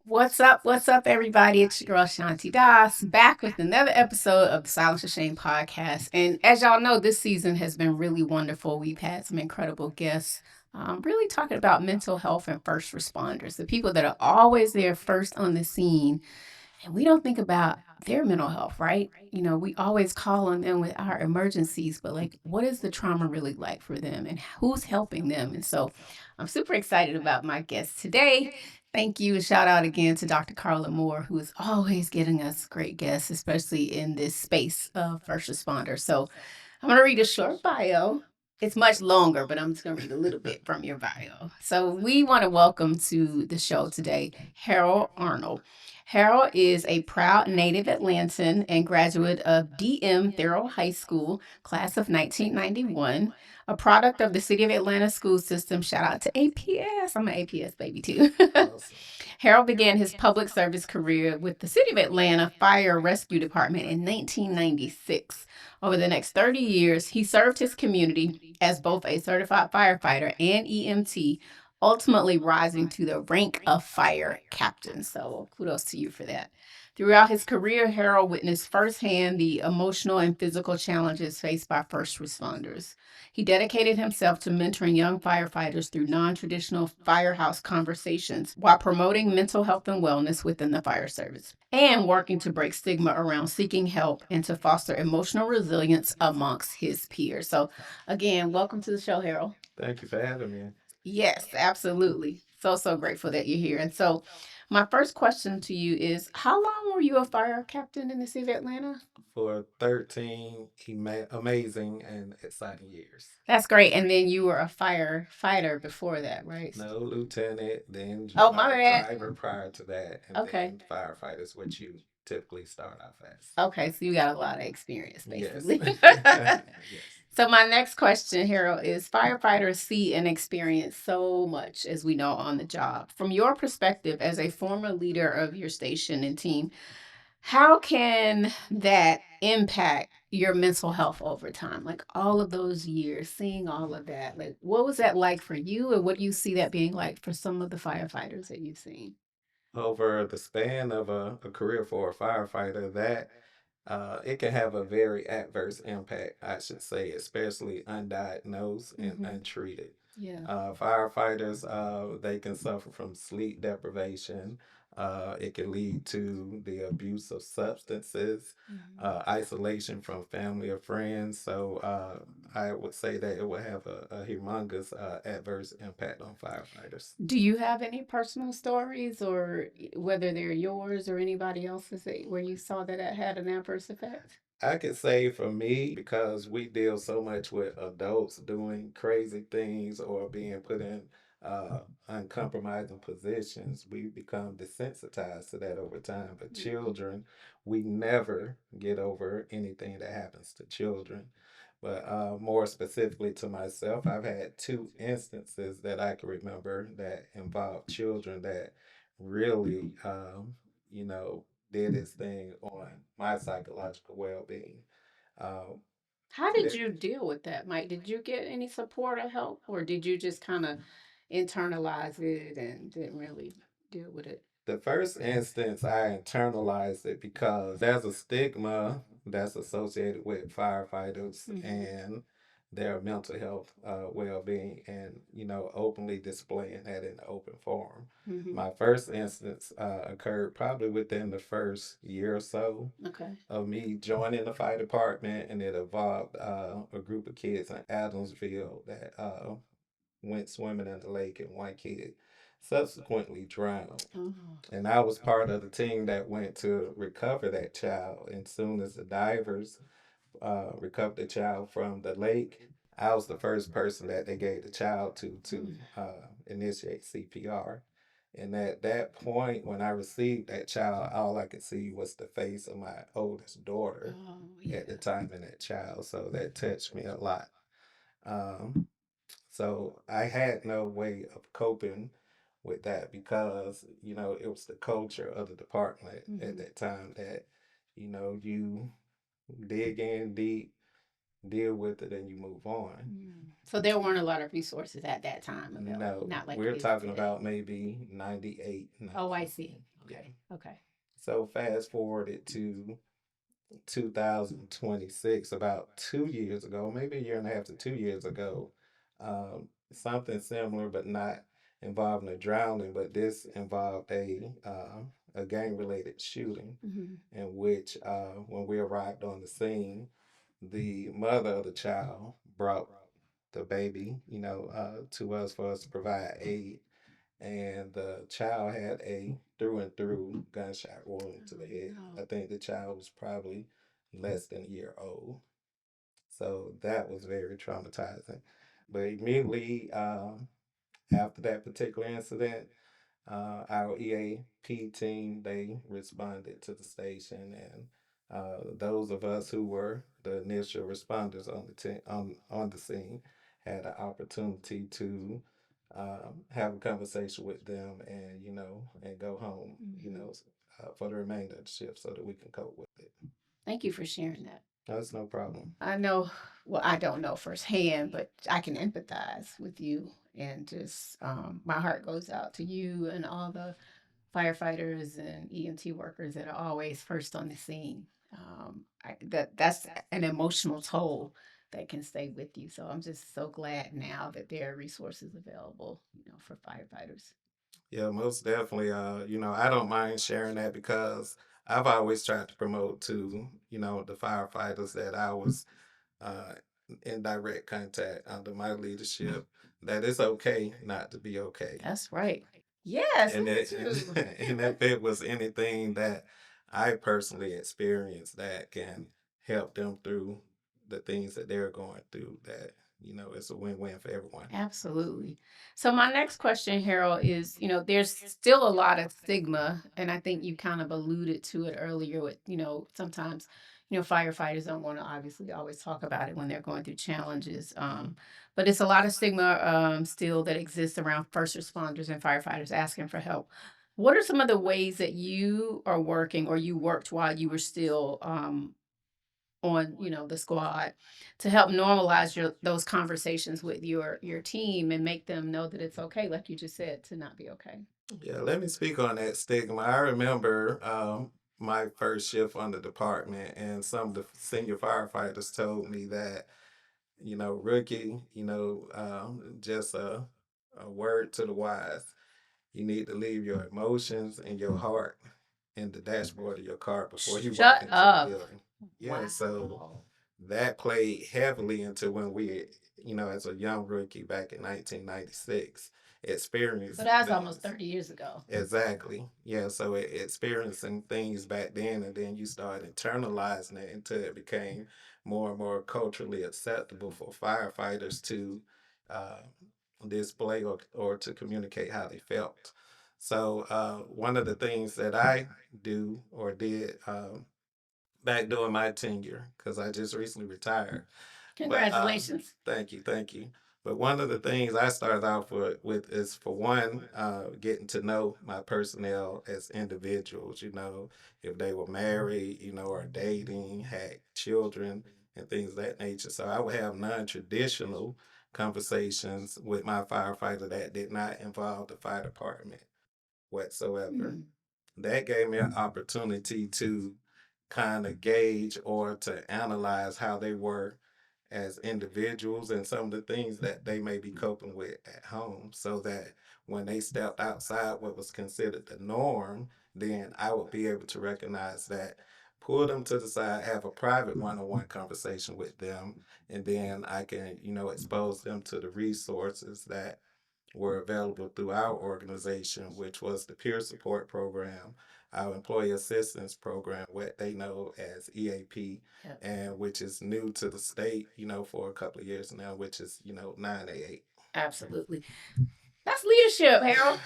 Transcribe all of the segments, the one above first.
What's up? What's up, everybody? It's your girl Shanti Das back with another episode of the Silence of Shame podcast. And as y'all know, this season has been really wonderful. We've had some incredible guests, really talking about mental health and first responders, the people that are always there first on the scene. And we don't think about their mental health, right? You know, we always call on them with our emergencies, but like, what is the trauma really like for them and who's helping them? And so I'm super excited about my guest today. Thank you. Shout out again to Dr. Carla Moore, who is always getting us great guests, especially in this space of first responders. So I'm going to read a short bio. It's much longer, but I'm just going to read a little bit from your bio. So we want to welcome to the show today Harold Arnold. Harold is a proud native Atlantan and graduate of D.M. Thurl High School, class of 1991, a product of the City of Atlanta school system. Shout out to APS. I'm an APS baby too. Awesome. Harold began his public service career with the City of Atlanta Fire Rescue Department in 1996. Over the next 30 years, he served his community as both a certified firefighter and EMT, ultimately rising to the rank of fire captain. So kudos to you for that. Throughout his career, Harold witnessed firsthand the emotional and physical challenges faced by first responders. He dedicated himself to mentoring young firefighters through non-traditional firehouse conversations while promoting mental health and wellness within the fire service and working to break stigma around seeking help and to foster emotional resilience amongst his peers. So again, welcome to the show, Harold. Thank you for having me. Yes, absolutely. So grateful that you're here. And so, my first question to you is how long were you a fire captain in the city of Atlanta? For 13 amazing and exciting years. That's great. And then you were a firefighter before that, right? No lieutenant, then Oh, my bad. driver prior to that, and Okay. then firefighters, which you typically start off as. Okay, so you got a lot of experience, Yes. basically. Yes. So my next question, Harold, is firefighters see and experience so much, as we know, on the job. From your perspective as a former leader of your station and team, how can that impact your mental health over time? Like all of those years, seeing all of that, like what was that like for you, and what do you see that being like for some of the firefighters that you've seen? Over the span of a career for a firefighter, that it can have a very adverse impact, I should say, especially undiagnosed and Mm-hmm. untreated. Yeah. Firefighters, they can suffer from sleep deprivation. It can lead to the abuse of substances, Mm-hmm. isolation from family or friends. So I would say that it will have a humongous adverse impact on firefighters. Do you have any personal stories, or whether they're yours or anybody else's, where you saw that it had an adverse effect? I could say for me, because we deal so much with adults doing crazy things or being put in uncompromising positions, we become desensitized to that over time. But children, we never get over anything that happens to children. But more specifically to myself, I've had two instances that I can remember that involved children that really, you know, did its thing on my psychological well being. Um, How did you deal with that, Mike? Did you get any support or help, or did you just kind of internalize it and didn't really deal with it? the first instance, I internalized it because there's a stigma that's associated with firefighters Mm-hmm. and their mental health well being, and openly displaying that in the open forum. Mm-hmm. My first instance occurred probably within the first year or so Okay. of me joining the fire department, and it involved a group of kids in Adamsville that went swimming in the lake, and one kid subsequently drowned. Oh. And I was part of the team that went to recover that child. And soon as the divers recovered the child from the lake, I was the first person that they gave the child to initiate CPR. And at that point, when I received that child, all I could see was the face of my oldest daughter Oh, at the yeah. time in that child. So that touched me a lot. Um, so I had no way of coping with that because, it was the culture of the department at Hmm. that time that, you dig in deep, deal with it, and you move on. Mm. So there weren't a lot of resources at that time available, No, not like we're it is talking today. about maybe 98, Oh, I 99. see. Yeah. Okay. Okay. So fast forwarded to 2026, about 2 years ago, maybe a year and a half to 2 years ago, something similar, but not involving a drowning, but this involved a gang related shooting Hmm. in which, when we arrived on the scene, the mother of the child brought the baby, to us for us to provide aid. And the child had a through and through gunshot wound to the Oh, head. no. I think the child was probably less than a year old. So that was very traumatizing. But immediately after that particular incident, our EAP team, they responded to the station, and those of us who were the initial responders on the scene had an opportunity to have a conversation with them, and and go home, Hmm. for the remainder of the shift so that we can cope with it. Thank you for sharing that. That's no problem. I know, well, I don't know firsthand, but I can empathize with you. And just my heart goes out to you and all the firefighters and EMT workers that are always first on the scene. That's an emotional toll that can stay with you. So I'm just so glad now that there are resources available, for firefighters. Yeah, most definitely. I don't mind sharing that because I've always tried to promote to, the firefighters that I was uh, in direct contact under my leadership that it's okay not to be okay. That's right. Yes, And me it, too. and if it was anything that I personally experienced that can help them through the things that they're going through, that it's a win-win for everyone. Absolutely. So my next question, Harold, is, there's still a lot of stigma, and I think you kind of alluded to it earlier with, sometimes, firefighters don't want to obviously always talk about it when they're going through challenges. But it's a lot of stigma still that exists around first responders and firefighters asking for help. What are some of the ways that you are working or you worked while you were still on the squad to help normalize those conversations with your team and make them know that it's okay, like you just said, to not be okay. Yeah, let me speak on that stigma. I remember my first shift on the department, and some of the senior firefighters told me that, rookie, just a word to the wise. You need to leave your emotions and your heart in the dashboard of your car before you walk Shut into the up. building. Yeah, so Wow. that played heavily into when we, as a young rookie back in 1996, So experienced that's almost things. 30 years ago. Exactly. Yeah. So experiencing things back then, and then you start internalizing it until it became more and more culturally acceptable for firefighters to uh, display or to communicate how they felt. So one of the things that I do or did back during my tenure, because I just recently retired, but Congratulations. thank you. But one of the things I started off with is, for one, getting to know my personnel as individuals. If they were married, or dating, had children, and things of that nature. So I would have non-traditional conversations with my firefighter that did not involve the fire department whatsoever. Mm. That gave me an opportunity to kind of gauge or to analyze how they were as individuals and some of the things that they may be coping with at home, so that when they stepped outside what was considered the norm, then I would be able to recognize that, pull them to the side, have a private one-on-one conversation with them, and then I can, expose them to the resources that were available through our organization, which was the peer support program, our employee assistance program, what they know as EAP, Yep. and which is new to the state, for a couple of years now, which is, 988. Absolutely. That's leadership, Harold.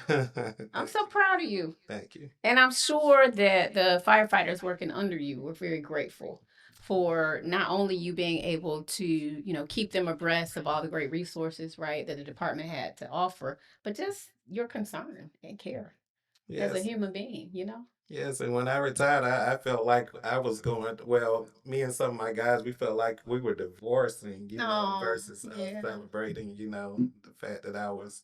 I'm Thank so you. proud of you. Thank you. And I'm sure that the firefighters working under you were very grateful for not only you being able to, keep them abreast of all the great resources, right, that the department had to offer, but just your concern and care as a Yes. human being. Yes, and when I retired, I felt like I was going, well, me and some of my guys, we felt like we were divorcing, Oh, versus yeah. celebrating, the fact that I was,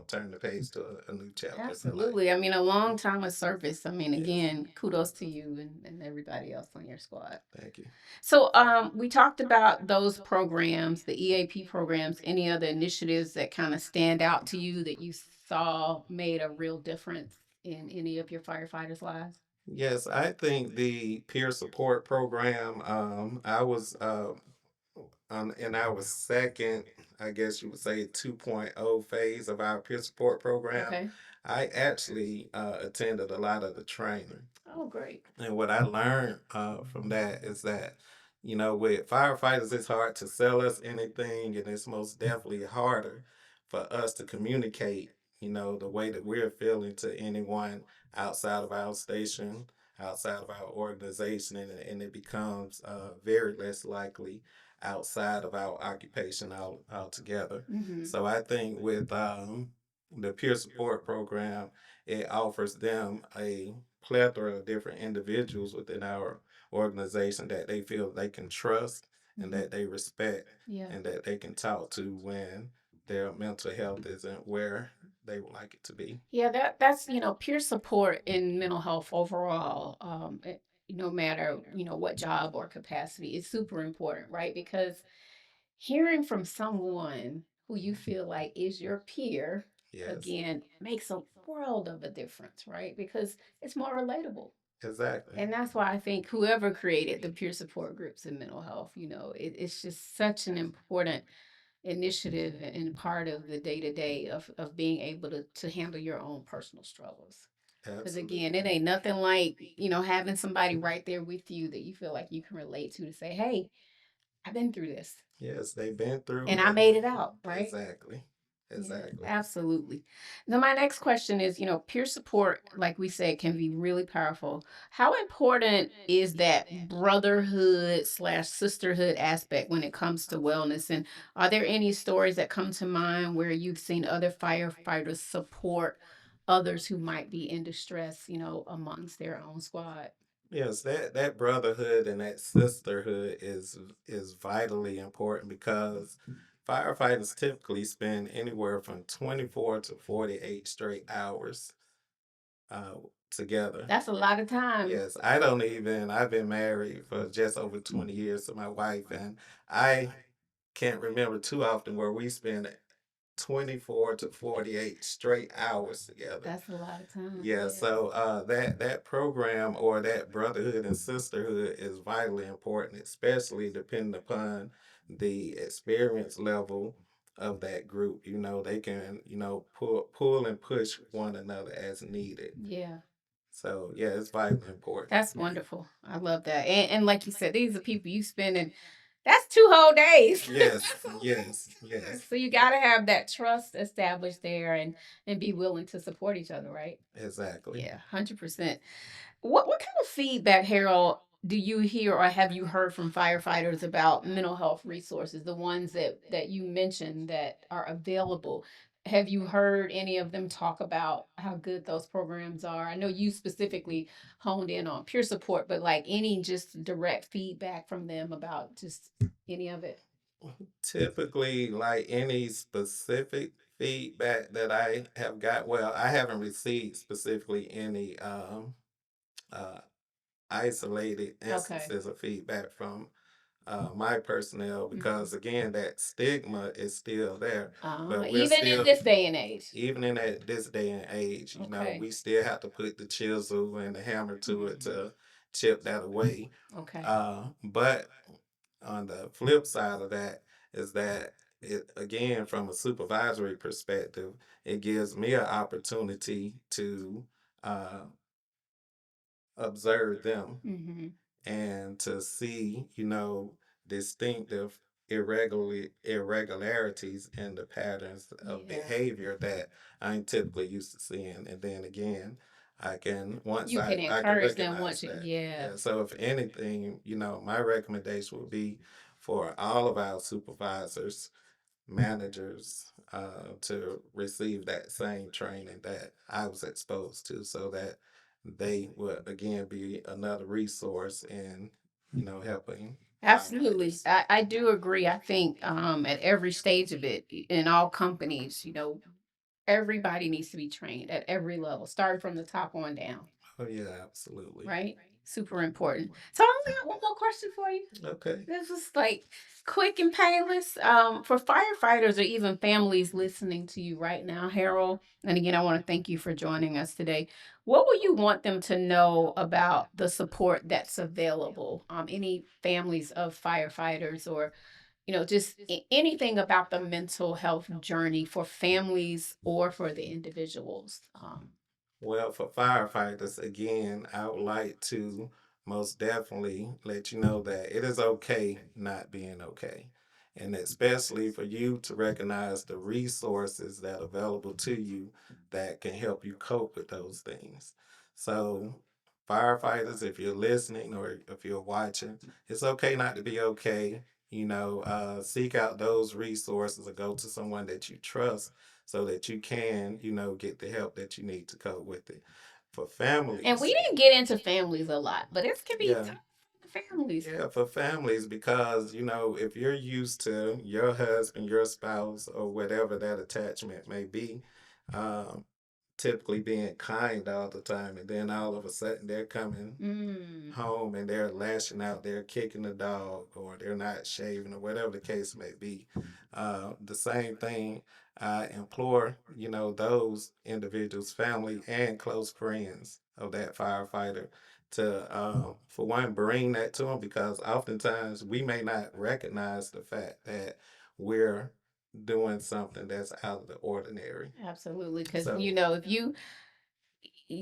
turning the page to a new chapter in life. Absolutely. I mean, a long time of service. I mean, Yes, again, kudos to you and everybody else on your squad. thank you. So, we talked about those programs, the EAP programs. Any other initiatives that kind of stand out to you that you saw made a real difference in any of your firefighters' lives? Yes, I think the peer support program, I was in our second, I guess you would say 2.0 phase of our peer support program. Okay. I actually attended a lot of the training. Oh, great. And what I learned from that is that, with firefighters, it's hard to sell us anything, and it's most definitely harder for us to communicate, the way that we're feeling to anyone outside of our station, outside of our organization, and it becomes very less likely outside of our occupation altogether. Mm-hmm. So I think with the peer support program, it offers them a plethora of different individuals within our organization that they feel they can trust and Mm-hmm. that they respect Yeah. and that they can talk to when their mental health isn't where they would like it to be. Yeah, that's peer support in mental health overall. No matter what job or capacity, is super important, right? Because hearing from someone who you feel like is your peer Yes, again makes a world of a difference, right? Because it's more relatable. exactly. And that's why I think whoever created the peer support groups in mental health, it's just such an important initiative and part of the day to day of being able to handle your own personal struggles. Because again, it Absolutely. ain't nothing like, having somebody right there with you that you feel like you can relate to say, hey, I've been through this Yes, they've been through and I and made it out, right? exactly. Yeah, Exactly. absolutely. Now, my next question is, peer support, like we said, can be really powerful. How important is that brotherhood slash sisterhood aspect when it comes to wellness? And are there any stories that come to mind where you've seen other firefighters support others who might be in distress, amongst their own squad? Yes, that brotherhood and that sisterhood is vitally important because firefighters typically spend anywhere from 24 to 48 straight hours uh, together. That's a lot of time. Yes, I don't even, I've been married for just over 20 years to my wife, and I can't remember too often where we spend 24 to 48 straight hours together. That's a lot of time. Yeah, Yeah. so that program or that brotherhood and sisterhood is vitally important, especially depending upon the experience level of that group. They can, pull and push one another as needed. Yeah. So yeah, it's vitally important. That's wonderful. I love that. And like you said, these are people you spending that's 2 whole days. Yes, yes, yes, So you gotta have that trust established there and be willing to support each other, right? exactly. Yeah, 100%. What kind of feedback, Harold, do you hear or have you heard from firefighters about mental health resources, the ones that you mentioned that are available? Have you heard any of them talk about how good those programs are? I know you specifically honed in on peer support, but like any just direct feedback from them about just any of it? Typically, like any specific feedback that I have got, well, I haven't received specifically any uh, isolated Okay. instances of feedback from my personnel Mhm. because, again, that stigma is still there. But we're Even in still, this day and age. even in this day and age, Okay. we still have to put the chisel and the hammer to it Mhm. to chip that away. Okay. But on the flip side of that is that it again from a supervisory perspective, it gives me an opportunity to uh, observe them Mhm. and to see, distinctive irregularities in the patterns of behavior that I'm typically used to seeing. And then again, I can once You can I can encourage them recognize once you, that. yeah. Yeah. So if anything, my recommendation would be for all of our supervisors, managers, to receive that same training that I was exposed to, so that they would again be another resource in helping Absolutely. firefighters. I do agree. I think at every stage of it, in all companies, everybody needs to be trained at every level, starting from the top on down, Oh yeah, absolutely. right? Super important. So I only got one more question for you. Okay. This is like quick and painless. For firefighters or even families listening to you right now, Harold, and again, I want to thank you for joining us today. What would you want them to know about the support that's available? Any families of firefighters, or just anything about the mental health journey for families or for the individuals. Well, for firefighters, again, I would like to most definitely let you know that it is okay not being okay. And especially for you to recognize the resources that are available to you that can help you cope with those things. So, firefighters, if you're listening or if you're watching, it's okay not to be okay. Seek out those resources or go to someone that you trust so that you can, get the help that you need to cope with it. For And we families, didn't get into families a lot, but it can be yeah, tough for families. yeah, for families, because, if you're used to your husband, your spouse, or whatever that attachment may be, um, typically being kind all the time, and then all of a sudden they're coming Mm, home and they're lashing out, they're kicking the dog, or they're not shaving, or whatever the case may be. The same thing, I implore, those individuals, family, and close friends of that firefighter to, for one, bring that to them, because oftentimes we may not recognize the fact that we're doing something that's out of the ordinary. absolutely. Because, So, if you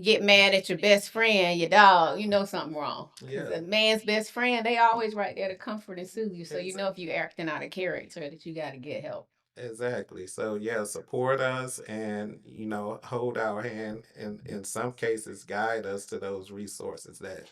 get mad at your best friend, your dog, you know something wrong. Because yeah, a man's best friend, they always right there to comfort and soothe you. So it's if you're acting out of character, that you got to get help. exactly. So yeah, support us and hold our hand, and in some cases guide us to those resources that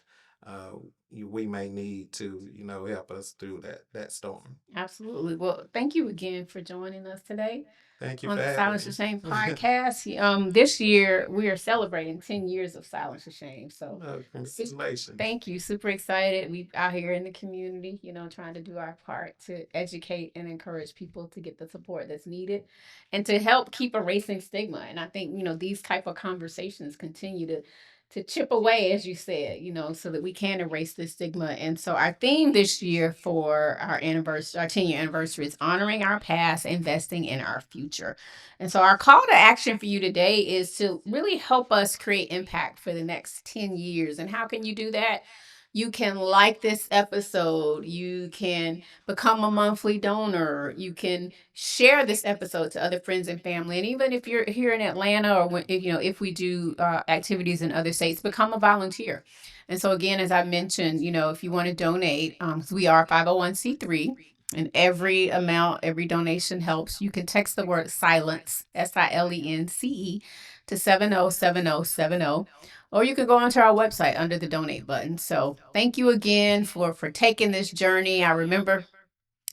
we may need to help us through that storm. Absolutely. Well, thank you again for joining us today Thank you on for the having Silence to me. Shame podcast. This year we are celebrating 10 years of Silence to Shame. So Oh, congratulations. thank you. Super excited. We out here in the community, trying to do our part to educate and encourage people to get the support that's needed and to help keep erasing stigma. And I think, these type of conversations continue to chip away, as you said, so that we can erase this stigma. And so our theme this year for our anniversary, our 10-year anniversary, is honoring our past, investing in our future. And so our call to action for you today is to really help us create impact for the next 10 years. And how can you do that? You can like this episode. You can become a monthly donor. You can share this episode to other friends and family. And even if you're here in Atlanta, or if we do activities in other states, become a volunteer. And so again, as I mentioned, if you want to donate, we are 501c3. And every amount, every donation helps. You can text the word silence, SILENCE, to 707070. Or you can go onto our website under the donate button. So thank you again for taking this journey. I remember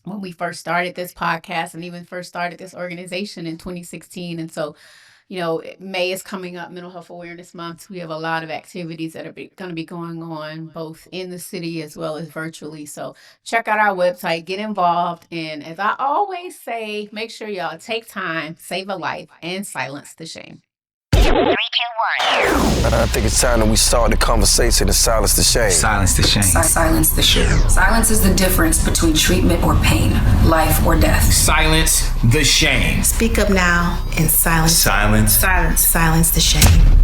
when we first started this podcast and even first started this organization in 2016. And so, May is coming up, Mental Health Awareness Month. We have a lot of activities that are going to be going on both in the city as well as virtually. So check out our website, get involved. And as I always say, make sure y'all take time, save a life, and silence the shame. 3, 2, 1. I think it's time that we start the conversation to silence the shame. Silence the shame. Silence the shame. Silence is the difference between treatment or pain, life or death. Silence the shame. Speak up now and silence. Silence. Silence the shame.